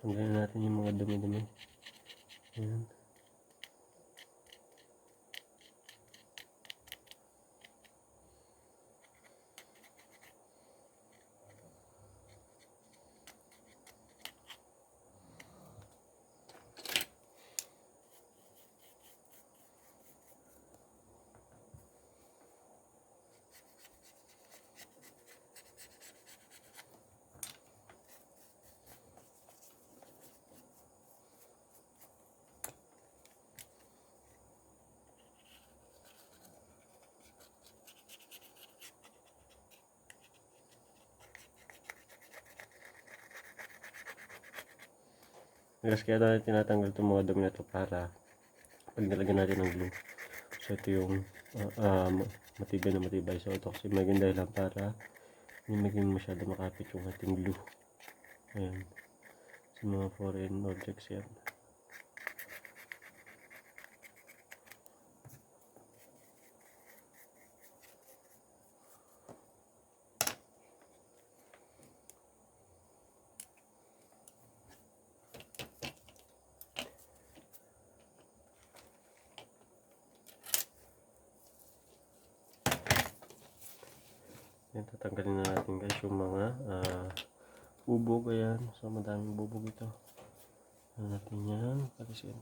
Tanggalin natin yung mga dumi-dumi. Ayan. Guys, kaya natin tinatanggal itong mga dumi na ito para pag nilagyan natin ng glue. So ito yung matibay na matibay. So ito kasi maging dahilan para hindi maging masyado makapit yung ating glue. Ayan. Sa mga foreign objects yan. Yan, tatanggalin na natin guys yung mga bubog. Ayan, so madaming bubog ito. Ano natin yan, kalisin.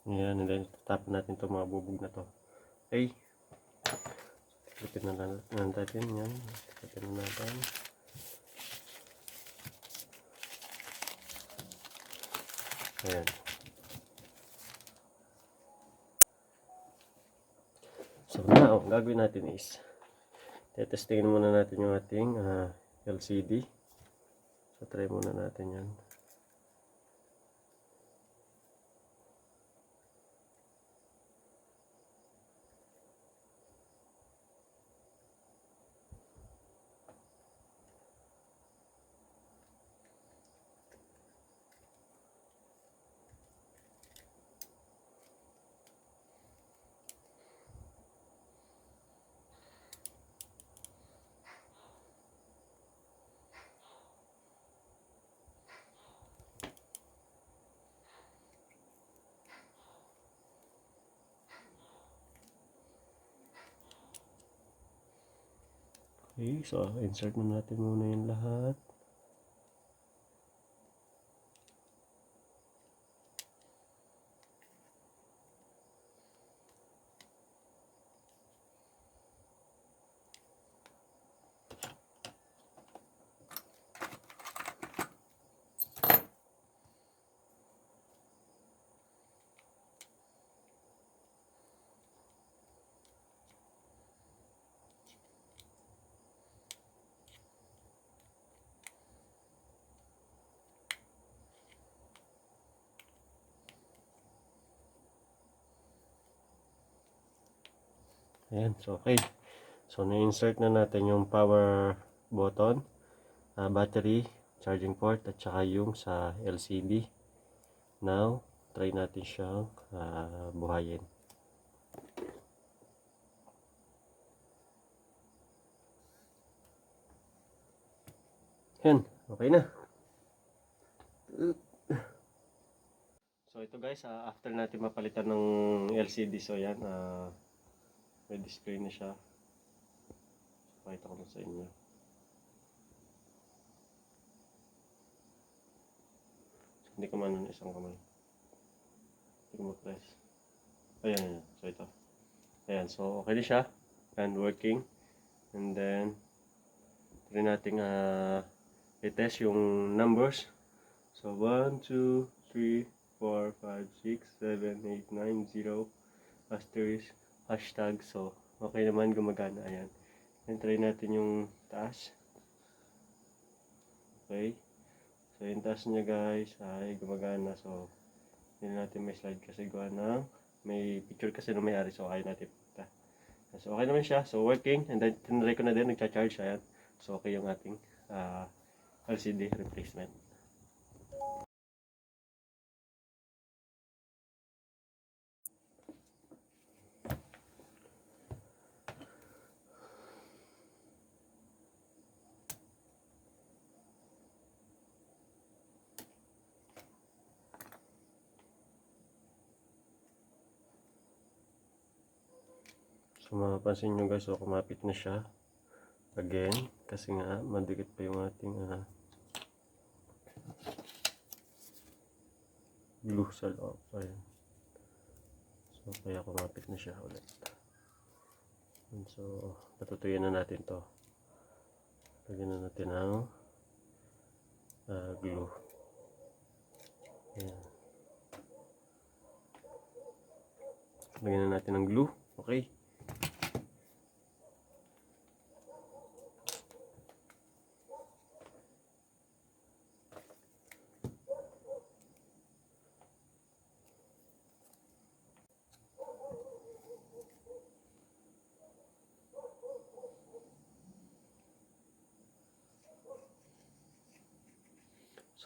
Ayan, and then tapon natin itong mga bubog na to. Okay. Lipin na natin yan. Lipin na natin. Ayan. So now, gagawin natin is tetestingin muna natin yung ating LCD. So try muna natin yan. Okay, so insert na natin muna yung lahat. Ayan, so okay. So na-insert na natin yung power button, battery, charging port, at saka yung sa LCD. Now, try natin siyang buhayin. Ayan, okay na. So ito guys, after natin mapalitan ng LCD, so yan, may display na siya. Pakita ko na sa inyo. So, hindi ko man ng isang kamay. Hindi ko ma-press. Ayan, ayan. So ito. Ayan, so okay na siya. And working. And then, try natin i-test yung numbers. So 1, 2, 3, 4, 5, 6, 7, 8, 9, 0, asterisk, hashtag. So, okay naman, gumagana. Ayan. And try natin yung taas. Okay. So, yung taas niya guys ay gumagana. So, hindi natin may slide kasi gawa na may picture kasi na may-ari. So, kaya natin punta. So, okay naman siya. So, working. And then, tinry ko na din. Nagcha-charge. Ayan. So, okay yung ating LCD replacement. So mapapansin nyo guys, so kumapit na siya again kasi nga madikit pa yung ating glue sa loob. Ayan. So kaya kumapit na siya ulit. And so patutuyin na natin to. Lagyan na natin ang glue. Ayan. Lagyan na natin ang glue. Okay.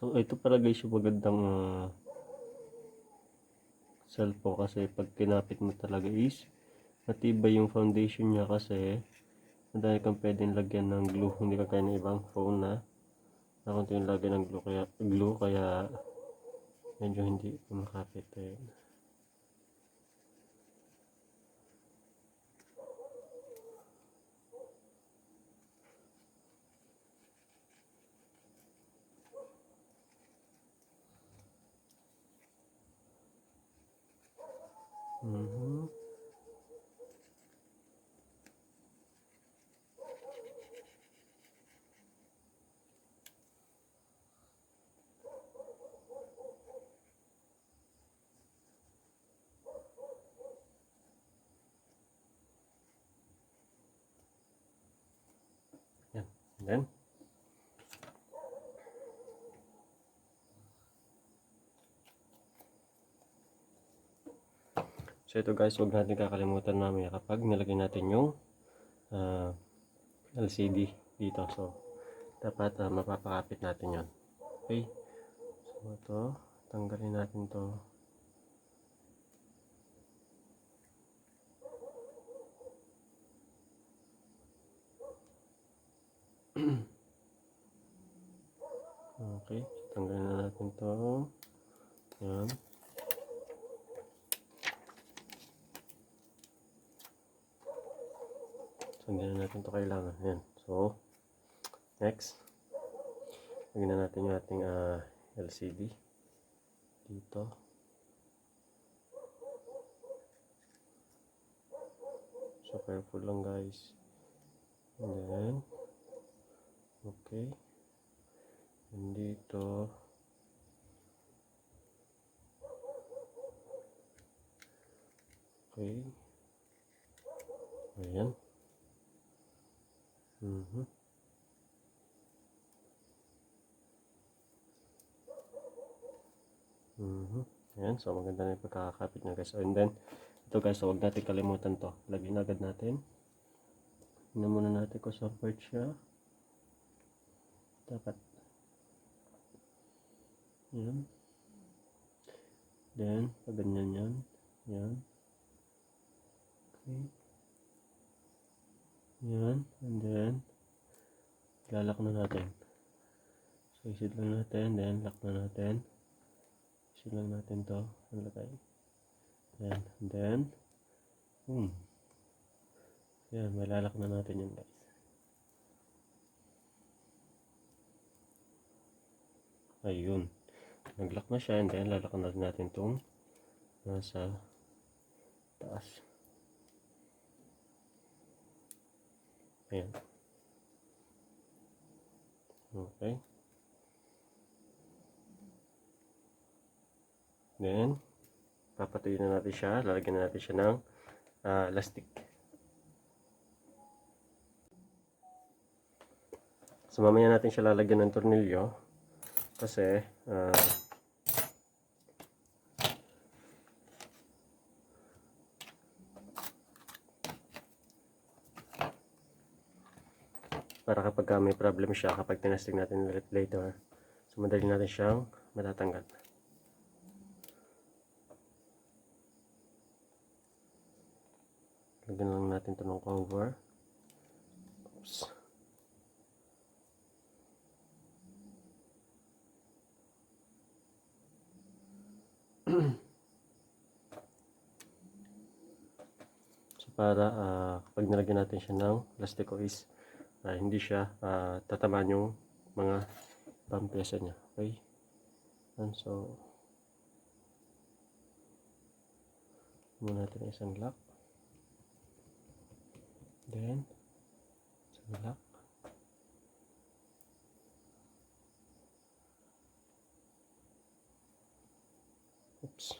So ito pala guys yung magandang cellphone kasi pag kinapit mo talaga is matibay yung foundation niya kasi madami kang pwedeng lagyan ng glue, hindi ka kaya ng ibang phone na nakunti yung lagyan ng glue kaya medyo hindi kumakapit. Yan. And then so ito guys, huwag natin kakalimutan mamaya kapag nilagay natin yung LCD dito. So dapat mapapakapit natin yon. Okay. So ito, tanggalin natin to. Okay, tanggalin na natin to. Yan. So hindi na natin to kailangan. Yan. So next, lagyan na natin yung ating LCD dito. So careful lang guys. And then okay. And dito okay. Ayan. Ayan, so maganda na yung pagkakakapit niya guys. So, and then ito guys, so huwag natin kalimutan to. Lagyan agad natin. Tingnan muna natin kung sa part siya. Dapat. Yan. Then, pag ganyan yan. Yan. Okay. Yan. And then, lalak na natin. So, isid lang natin. Then, lock na natin. Isid lang natin to. Nalagay. Yan. And then, yan. Malalak na natin yan guys. Ayun. Nag-lock na siya. And then, lalak na natin itong nasa taas. Ayan. Okay. Then, papatuyin na natin siya. Lalagyan na natin siya ng elastic. So, mamaya natin siya lalagyan ng tornilyo. Kasi, para kapag may problem siya, kapag tinasting natin ulit later, so madali natin siyang matatanggal. Lagyan lang natin ito ng cover. Oops. So para kapag nilagyan natin siya ng plastiko is hindi siya tatamaan yung mga pampiyesa niya. Okay? And so muna natin isang lock. Then isang lock. Oops.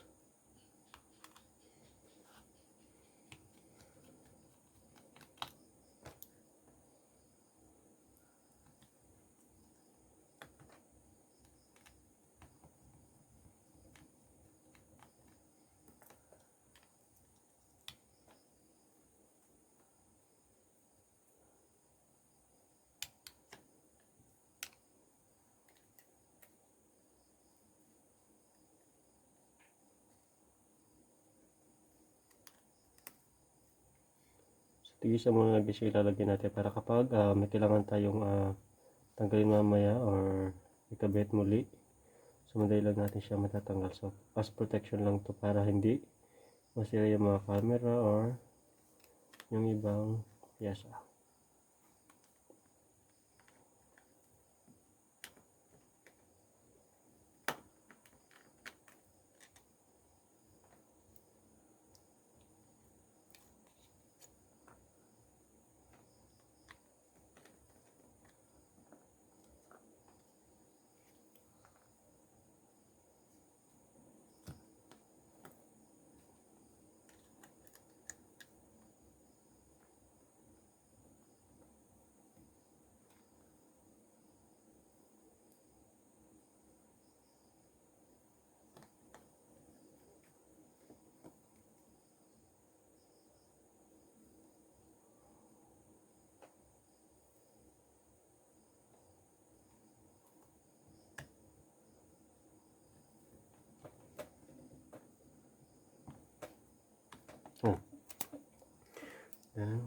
Tigisa muna natin siya ilalagay natin para kapag may kailangan tayong tanggalin mamaya or ikabit muli, so madali lang natin siya matatanggal. So pass protection lang to para hindi masira yung mga camera or yung ibang piyesa. Then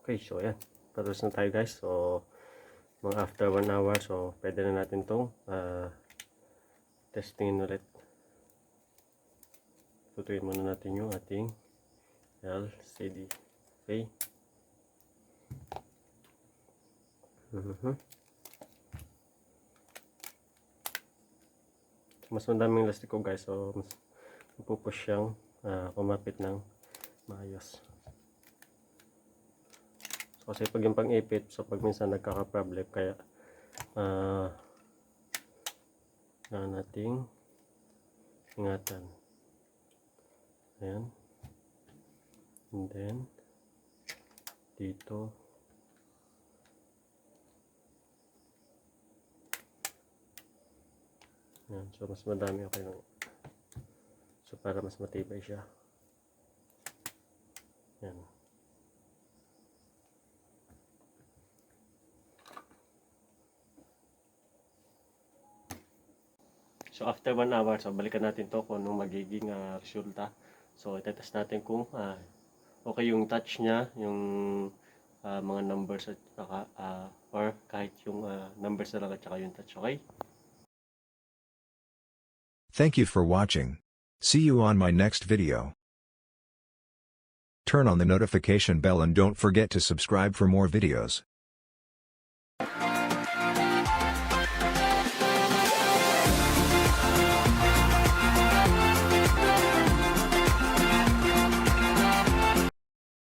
okay, so yan. Tapos na tayo guys. So mga after 1 hour, so pwede na natin itong testingin ulit. Tutuin muna natin yung ating LCD. Okay. Mas madaming lastiko guys, so mas mapupush siyang kumapit ng maayos. So, kasi pag yung pang-ipit, so pag minsan nagkaka-problem, kaya na nating ingatan. Ayan. And then dito ayan. So mas madami okay lang. So para mas matibay siya. Ayan. So after 1 hour, so balikan natin to kung anong magiging resulta. So itetest natin kung okay yung touch niya, yung mga numbers at saka or kahit yung numbers na lang at saka yung touch, okay? Thank you for watching. See you on my next video. Turn on the notification bell and don't forget to subscribe for more videos.